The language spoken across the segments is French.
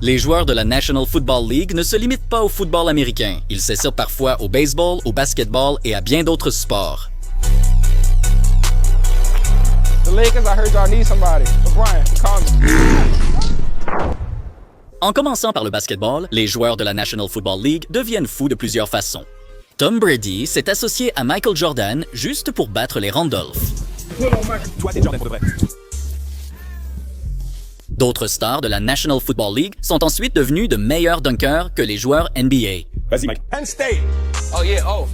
Les joueurs de la National Football League ne se limitent pas au football américain. Ils s'essayent parfois au baseball, au basketball et à bien d'autres sports. The Lakers, I heard y'all need somebody. Brian, call me. En commençant par le basketball, les joueurs de la National Football League deviennent fous de plusieurs façons. Tom Brady s'est associé à Michael Jordan juste pour battre les Randolph. Toi, t'es Jordan pour de vrai. D'autres stars de la National Football League sont ensuite devenus de meilleurs dunkers que les joueurs NBA. Vas-y, Mike. Penn State. Oh, yeah, oh.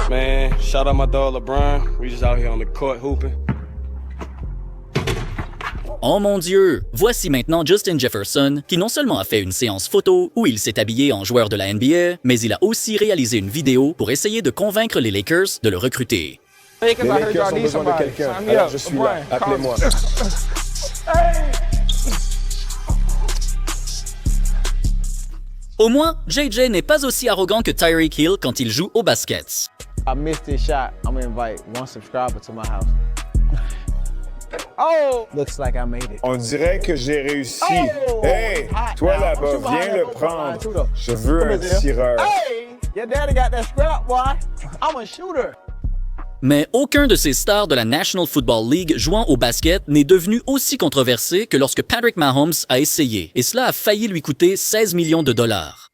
Man, shout out my dog LeBron. We just out here on the court hooping. Oh mon Dieu! Voici maintenant Justin Jefferson, qui non seulement a fait une séance photo où il s'est habillé en joueur de la NBA, mais il a aussi réalisé une vidéo pour essayer de convaincre les Lakers de le recruter. Lakers, Les I heard Lakers y'all ont need besoin de somebody. quelqu'un. Sign me Alors up. je suis Brian, là. Appelez-moi. Au moins, JJ n'est pas aussi arrogant que Tyreek Hill quand il joue au basket. I missed this shot. I'm gonna invite one subscriber to my house. Oh! Looks like I made it. On dirait que j'ai réussi. Oh! Hey, Hot toi now. là-bas, What you behind viens that le post behind too, prendre. though? Je veux Come un here, Zell. tireur. Hey! Your daddy got that scrap, boy. I'm a shooter. Mais aucun de ces stars de la National Football League jouant au basket n'est devenu aussi controversé que lorsque Patrick Mahomes a essayé, et cela a failli lui coûter 16 millions de dollars.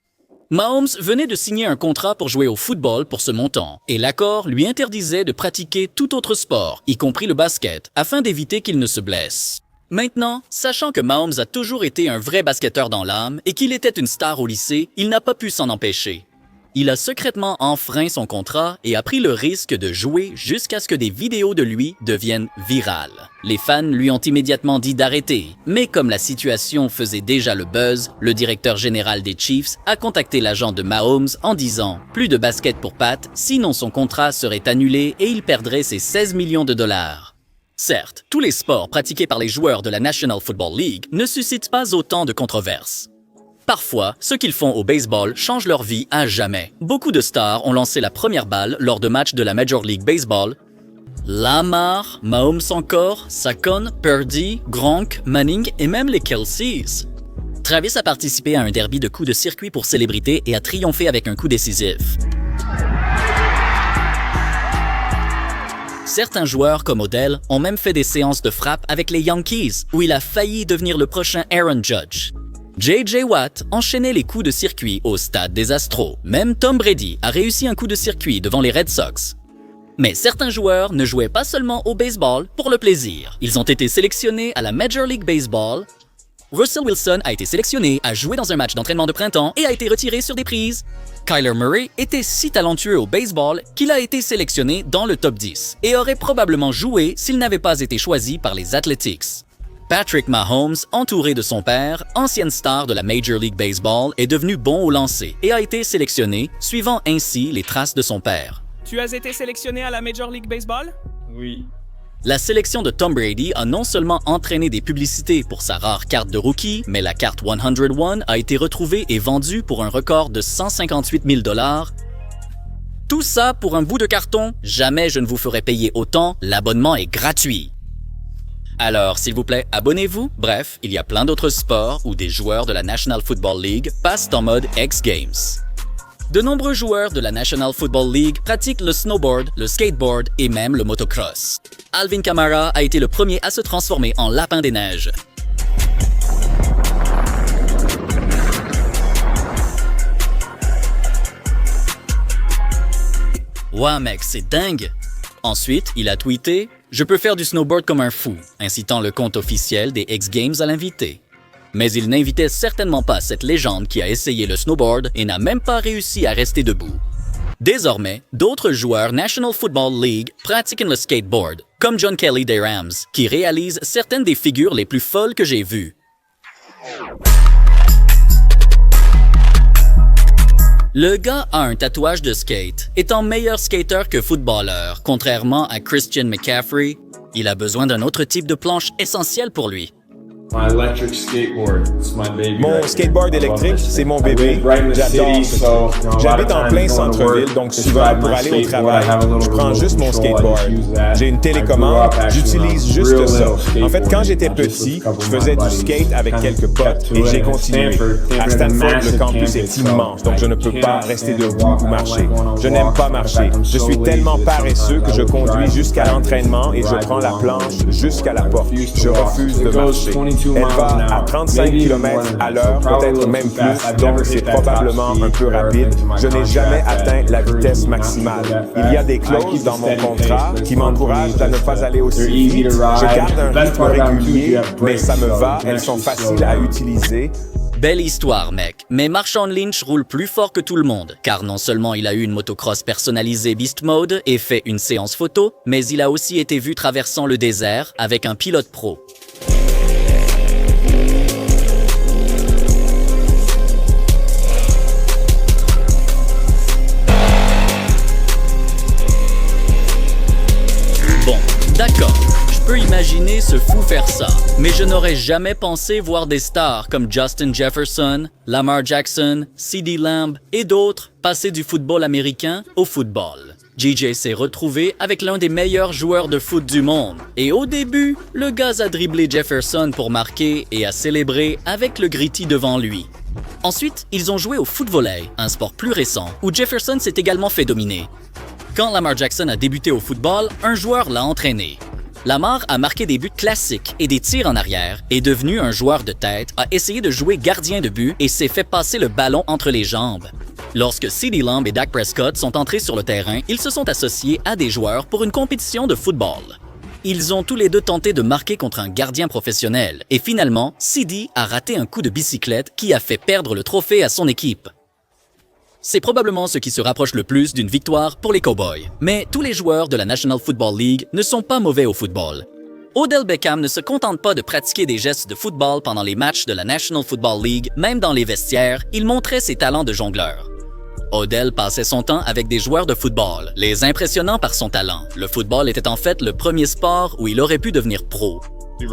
Mahomes venait de signer un contrat pour jouer au football pour ce montant, et l'accord lui interdisait de pratiquer tout autre sport, y compris le basket, afin d'éviter qu'il ne se blesse. Maintenant, sachant que Mahomes a toujours été un vrai basketteur dans l'âme et qu'il était une star au lycée, il n'a pas pu s'en empêcher. Il a secrètement enfreint son contrat et a pris le risque de jouer jusqu'à ce que des vidéos de lui deviennent virales. Les fans lui ont immédiatement dit d'arrêter, mais comme la situation faisait déjà le buzz, le directeur général des Chiefs a contacté l'agent de Mahomes en disant « Plus de basket pour Pat, sinon son contrat serait annulé et il perdrait ses 16 millions de dollars. » Certes, tous les sports pratiqués par les joueurs de la National Football League ne suscitent pas autant de controverses. Parfois, ce qu'ils font au baseball change leur vie à jamais. Beaucoup de stars ont lancé la première balle lors de matchs de la Major League Baseball. Lamar, Mahomes encore, Saquon, Purdy, Gronk, Manning et même les Kelceys. Travis a participé à un derby de coups de circuit pour célébrité et a triomphé avec un coup décisif. Certains joueurs comme Odell ont même fait des séances de frappe avec les Yankees, où il a failli devenir le prochain Aaron Judge. J.J. Watt enchaînait les coups de circuit au stade des Astros. Même Tom Brady a réussi un coup de circuit devant les Red Sox. Mais certains joueurs ne jouaient pas seulement au baseball pour le plaisir. Ils ont été sélectionnés à la Major League Baseball. Russell Wilson a été sélectionné à jouer dans un match d'entraînement de printemps et a été retiré sur des prises. Kyler Murray était si talentueux au baseball qu'il a été sélectionné dans le top 10 et aurait probablement joué s'il n'avait pas été choisi par les Athletics. Patrick Mahomes, entouré de son père, ancienne star de la Major League Baseball, est devenu bon au lancer et a été sélectionné, suivant ainsi les traces de son père. Tu as été sélectionné à la Major League Baseball? Oui. La sélection de Tom Brady a non seulement entraîné des publicités pour sa rare carte de rookie, mais la carte 101 a été retrouvée et vendue pour un record de 158 000 $. Tout ça pour un bout de carton? Jamais je ne vous ferai payer autant, l'abonnement est gratuit. Alors, s'il vous plaît, abonnez-vous. Bref, il y a plein d'autres sports où des joueurs de la National Football League passent en mode X-Games. De nombreux joueurs de la National Football League pratiquent le snowboard, le skateboard et même le motocross. Alvin Kamara a été le premier à se transformer en lapin des neiges. Ouais mec, c'est dingue! Ensuite, il a tweeté « Je peux faire du snowboard comme un fou », incitant le compte officiel des X-Games à l'inviter. Mais il n'invitait certainement pas cette légende qui a essayé le snowboard et n'a même pas réussi à rester debout. Désormais, d'autres joueurs National Football League pratiquent le skateboard, comme John Kelly des Rams, qui réalise certaines des figures les plus folles que j'ai vues. Le gars a un tatouage de skate, étant meilleur skater que footballeur, contrairement à Christian McCaffrey. Il a besoin d'un autre type de planche essentielle pour lui. My electric skateboard, it's my baby. Mon skateboard électrique, c'est mon bébé. J'adore ça. J'habite en plein centre-ville, donc souvent pour aller au travail, je prends juste mon skateboard. J'ai une télécommande, j'utilise juste ça. En fait, quand j'étais petit, je faisais du skate avec quelques potes et j'ai continué. À Stanford, le campus est immense, donc je ne peux pas rester debout ou marcher. Je n'aime pas marcher. Je suis tellement paresseux que je conduis jusqu'à l'entraînement et je prends la planche jusqu'à la porte. Je refuse de marcher. Elle va à 35 km à l'heure, peut-être même plus, donc c'est probablement un peu rapide. Je n'ai jamais atteint la vitesse maximale. Il y a des clauses dans mon contrat qui m'encouragent à ne pas aller aussi vite. Je garde un rythme régulier, mais ça me va, elles sont faciles à utiliser. Belle histoire, mec. Mais Marshawn Lynch roule plus fort que tout le monde, car non seulement il a eu une motocross personnalisée Beast Mode et fait une séance photo, mais il a aussi été vu traversant le désert avec un pilote pro. Bon, d'accord. Je peux imaginer ce fou faire ça, mais je n'aurais jamais pensé voir des stars comme Justin Jefferson, Lamar Jackson, CeeDee Lamb et d'autres passer du football américain au football. JJ s'est retrouvé avec l'un des meilleurs joueurs de foot du monde. Et au début, le gars a dribblé Jefferson pour marquer et a célébré avec le gritty devant lui. Ensuite, ils ont joué au foot-volley, un sport plus récent, où Jefferson s'est également fait dominer. Quand Lamar Jackson a débuté au football, un joueur l'a entraîné. Lamar a marqué des buts classiques et des tirs en arrière, est devenu un joueur de tête, a essayé de jouer gardien de but et s'est fait passer le ballon entre les jambes. Lorsque CeeDee Lamb et Dak Prescott sont entrés sur le terrain, ils se sont associés à des joueurs pour une compétition de football. Ils ont tous les deux tenté de marquer contre un gardien professionnel et finalement, CeeDee a raté un coup de bicyclette qui a fait perdre le trophée à son équipe. C'est probablement ce qui se rapproche le plus d'une victoire pour les Cowboys. Mais tous les joueurs de la National Football League ne sont pas mauvais au football. Odell Beckham ne se contente pas de pratiquer des gestes de football pendant les matchs de la National Football League, même dans les vestiaires, il montrait ses talents de jongleur. Odell passait son temps avec des joueurs de football, les impressionnant par son talent. Le football était en fait le premier sport où il aurait pu devenir pro.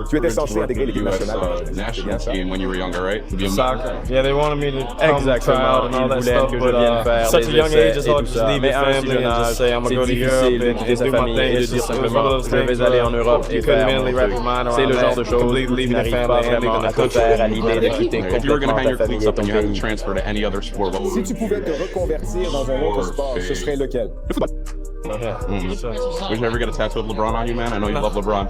Tu étais censé intégrer l'équipe nationale. National team when you were younger, right? Soccer. Yeah, they wanted me to come Exactement. and all that Ils voulaient stuff, que je but vienne faire such a des young essais age, it's et hard tout to just ça. leave Mais your à un family jeune and âge, just say I'm c'est gonna go to Europe difficile de and quitter sa do my famille thing. et de It's dire just one simplement of those je vais things aller where en Europe you et couldn't faire mentally mon wrap truc. your mind C'est around le genre that. de choses Completely où tu leaving your n'arrives family pas and vraiment leaving à the te country. faire à l'idée de quitter If you were going to complètement hang ta your cleats famille et up ton and you had to pays. transfer to any other sport, what would Si tu pouvais te reconvertir dans un autre sport, ce serait lequel? Would you ever get a tattoo of LeBron on you, man? I know you love LeBron.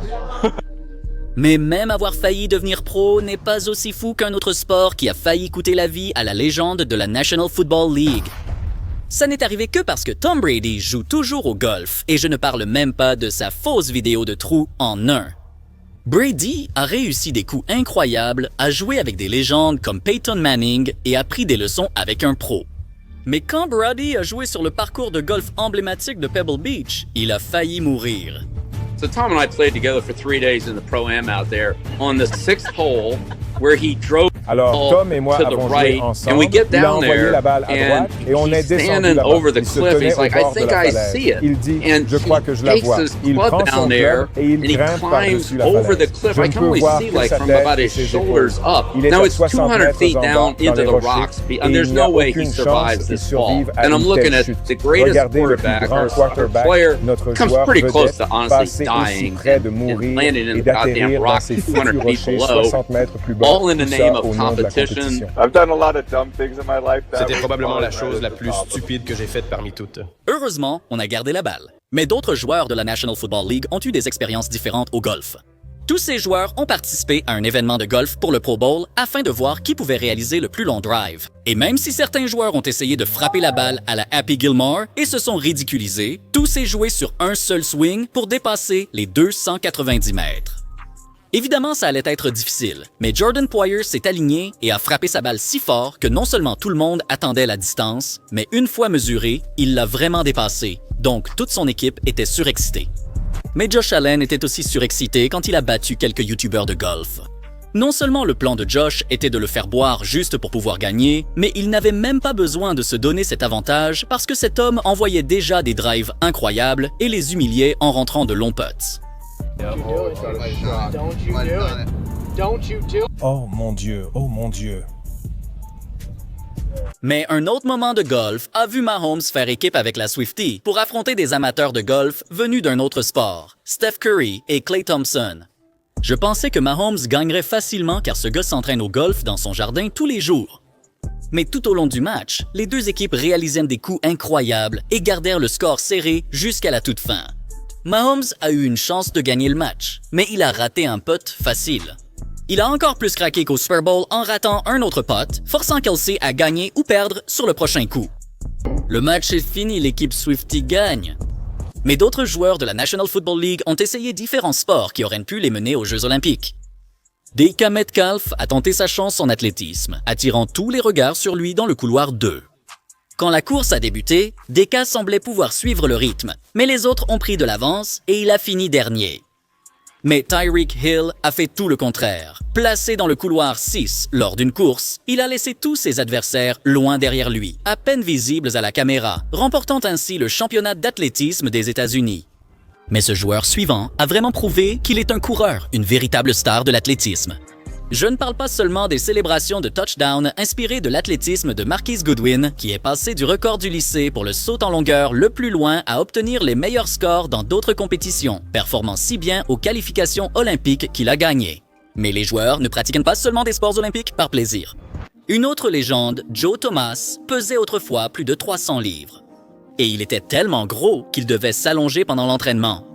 Mais même avoir failli devenir pro n'est pas aussi fou qu'un autre sport qui a failli coûter la vie à la légende de la National Football League. Ça n'est arrivé que parce que Tom Brady joue toujours au golf, et je ne parle même pas de sa fausse vidéo de trou en 1. Brady a réussi des coups incroyables, a joué avec des légendes comme Peyton Manning et a pris des leçons avec un pro. Mais quand Brady a joué sur le parcours de golf emblématique de Pebble Beach, il a failli mourir. So Tom and I played together for 3 days in the Pro-Am out there on the 6th hole where he drove Alors, Tom et moi to the avons right, joué ensemble. and we get Il a down envoyé there, la balle à droite and et on est he's descendu standing là-bas. over the Il se cliff. tenait He's like, au I bord de think la I falaise. see it. Il dit, And je crois que je la he vois. takes his Il club prend son down there, club et il and he grimpe par-dessus climbs la over the falaise. cliff. Je I ne can peux only voir see que like sa from tête about et his ses shoulders épaules. up. Il est Now à it's 60 200 mètres feet aux down embâcles dans into les the rochers rocks, et and il there's n'y a no way he aucune chance survives qu'il this fall. survive à And I'm une looking telle at chute. the greatest Regardez le plus quarterback, grand our quarterback, player, notre comes joueur pretty close vedette, to honestly passer aussi dying près de and mourir landing in et the goddamn d'atterrir dans rock ces 200 futurs feet rochers below, 60 mètres plus bas, all in the tout name ça of au nom de la competition. compétition. I've done a lot of dumb things in my life. C'était probablement la chose la plus stupide que j'ai faite parmi toutes. Heureusement, on a gardé la balle. Mais d'autres joueurs de la National Football League ont eu des expériences différentes au golf. Tous ces joueurs ont participé à un événement de golf pour le Pro Bowl afin de voir qui pouvait réaliser le plus long drive. Et même si certains joueurs ont essayé de frapper la balle à la Happy Gilmore et se sont ridiculisés, tout s'est joué sur un seul swing pour dépasser les 290 mètres. Évidemment, ça allait être difficile, mais Jordan Poyer s'est aligné et a frappé sa balle si fort que non seulement tout le monde attendait la distance, mais une fois mesuré, il l'a vraiment dépassé, donc toute son équipe était surexcitée. Mais Josh Allen était aussi surexcité quand il a battu quelques youtubeurs de golf. Non seulement le plan de Josh était de le faire boire juste pour pouvoir gagner, mais il n'avait même pas besoin de se donner cet avantage parce que cet homme envoyait déjà des drives incroyables et les humiliait en rentrant de longs putts. Don't you do it. Oh mon Dieu, oh mon Dieu. Mais un autre moment de golf a vu Mahomes faire équipe avec la Swiftie pour affronter des amateurs de golf venus d'un autre sport, Steph Curry et Klay Thompson. Je pensais que Mahomes gagnerait facilement car ce gars s'entraîne au golf dans son jardin tous les jours. Mais tout au long du match, les deux équipes réalisèrent des coups incroyables et gardèrent le score serré jusqu'à la toute fin. Mahomes a eu une chance de gagner le match, mais il a raté un putt facile. Il a encore plus craqué qu'au Super Bowl en ratant un autre putt, forçant Kelsey à gagner ou perdre sur le prochain coup. Le match est fini, l'équipe Swiftie gagne. Mais d'autres joueurs de la National Football League ont essayé différents sports qui auraient pu les mener aux Jeux olympiques. DK Metcalf a tenté sa chance en athlétisme, attirant tous les regards sur lui dans le couloir 2. Quand la course a débuté, DK semblait pouvoir suivre le rythme, mais les autres ont pris de l'avance et il a fini dernier. Mais Tyreek Hill a fait tout le contraire. Placé dans le couloir 6 lors d'une course, il a laissé tous ses adversaires loin derrière lui, à peine visibles à la caméra, remportant ainsi le championnat d'athlétisme des États-Unis. Mais ce joueur suivant a vraiment prouvé qu'il est un coureur, une véritable star de l'athlétisme. Je ne parle pas seulement des célébrations de touchdown inspirées de l'athlétisme de Marquise Goodwin, qui est passé du record du lycée pour le saut en longueur le plus loin à obtenir les meilleurs scores dans d'autres compétitions, performant si bien aux qualifications olympiques qu'il a gagnées. Mais les joueurs ne pratiquent pas seulement des sports olympiques par plaisir. Une autre légende, Joe Thomas, pesait autrefois plus de 300 livres. Et il était tellement gros qu'il devait s'allonger pendant l'entraînement.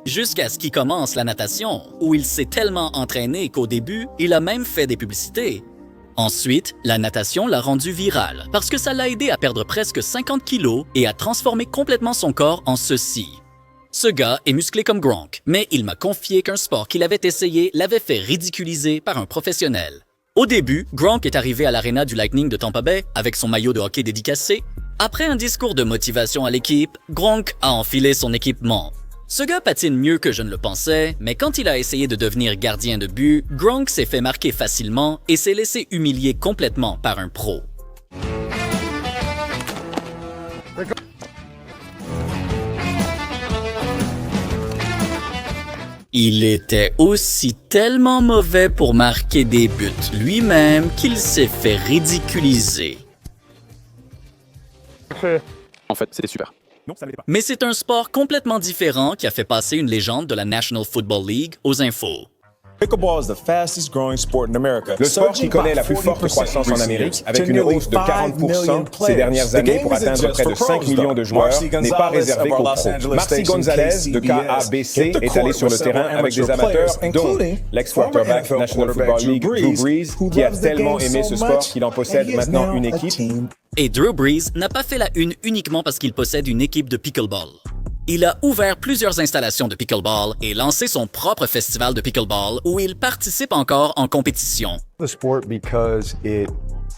Jusqu'à ce qu'il commence la natation, où il s'est tellement entraîné qu'au début, il a même fait des publicités. Ensuite, la natation l'a rendu viral, parce que ça l'a aidé à perdre presque 50 kilos et à transformer complètement son corps en ceci. Ce gars est musclé comme Gronk, mais il m'a confié qu'un sport qu'il avait essayé l'avait fait ridiculiser par un professionnel. Au début, Gronk est arrivé à l'aréna du Lightning de Tampa Bay avec son maillot de hockey dédicacé. Après un discours de motivation à l'équipe, Gronk a enfilé son équipement. Ce gars patine mieux que je ne le pensais, mais quand il a essayé de devenir gardien de but, Gronk s'est fait marquer facilement et s'est laissé humilier complètement par un pro. Il était aussi tellement mauvais pour marquer des buts lui-même qu'il s'est fait ridiculiser. En fait, c'est super. Non, ça l'est pas. Mais c'est un sport complètement différent qui a fait passer une légende de la National Football League aux infos. Pickleball is the fastest growing sport in America. Le sport qui connaît la plus forte croissance en Amérique, avec une hausse de 40% ces dernières années pour atteindre près de 5 millions de joueurs, n'est pas réservé qu'aux pros. Marcy Gonzalez de KABC est allé sur le terrain avec des amateurs, dont l'ex-quarterback National Football League Drew Brees, qui a tellement aimé ce sport qu'il en possède maintenant une équipe. Et Drew Brees n'a pas fait la une uniquement parce qu'il possède une équipe de pickleball. Il a ouvert plusieurs installations de pickleball et lancé son propre festival de pickleball où il participe encore en compétition. The sport because it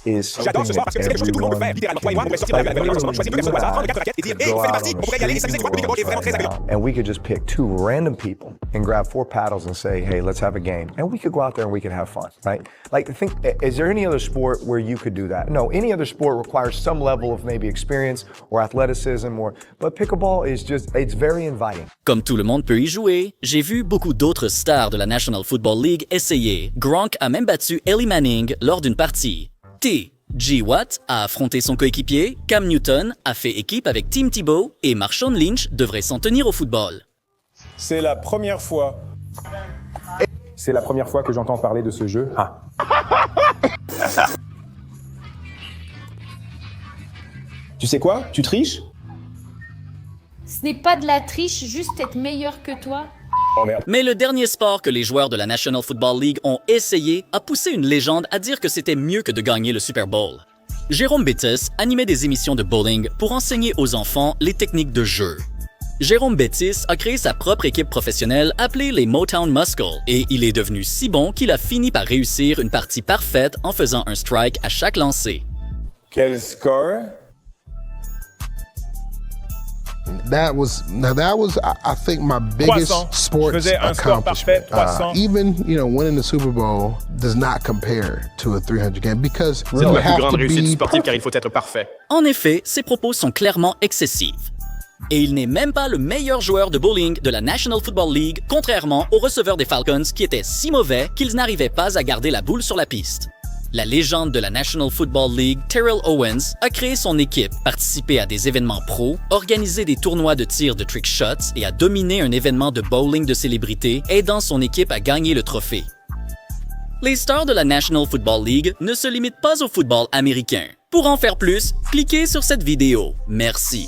is J'adore ce sport parce que c'est quelque chose que tout le monde peut faire. Littéralement, toi et moi, on pourrait sortir de la maison, choisir deux personnes au hasard, prendre 4 raquettes et dire « Hey, on fait partie, on pourrait y aller, ça c'est quoi, le pickleball est vraiment très agréable. » And we could just pick 2 random people and grab 4 paddles and say, hey, let's have a game. And we could go out there and we could have fun, right? Like, think, is there any other sport where you could do that? No, any other sport requires some level of maybe experience or athleticism, but pickleball is just, it's very inviting. Comme tout le monde peut y jouer, j'ai vu beaucoup d'autres stars de la National Football League essayer. Gronk a même battu Eli Manning lors d'une partie. T.J. Watt a affronté son coéquipier, Cam Newton a fait équipe avec Tim Tebow et Marshawn Lynch devrait s'en tenir au football. C'est la première fois que j'entends parler de ce jeu. Ah. Tu sais quoi? Tu triches? Ce n'est pas de la triche, juste être meilleur que toi. Oh merde. Mais le dernier sport que les joueurs de la National Football League ont essayé a poussé une légende à dire que c'était mieux que de gagner le Super Bowl. Jérôme Bettis animait des émissions de bowling pour enseigner aux enfants les techniques de jeu. Jérôme Bettis a créé sa propre équipe professionnelle appelée les Motown Muscle et il est devenu si bon qu'il a fini par réussir une partie parfaite en faisant un strike à chaque lancer. Quel score? That was, I think, my biggest 300. sports Je faisais un score parfait, accomplishment. 300. Even, winning the Super Bowl does not compare to a 300 game because C'est you la plus have grande to réussite be sportive car il perfect. faut être parfait. En effet, ses propos sont clairement excessifs. Et il n'est même pas le meilleur joueur de bowling de la National Football League, contrairement aux receveurs des Falcons qui étaient si mauvais qu'ils n'arrivaient pas à garder la boule sur la piste. La légende de la National Football League, Terrell Owens, a créé son équipe, participé à des événements pro, organisé des tournois de tir de trick shots et a dominé un événement de bowling de célébrités, aidant son équipe à gagner le trophée. Les stars de la National Football League ne se limitent pas au football américain. Pour en faire plus, cliquez sur cette vidéo. Merci.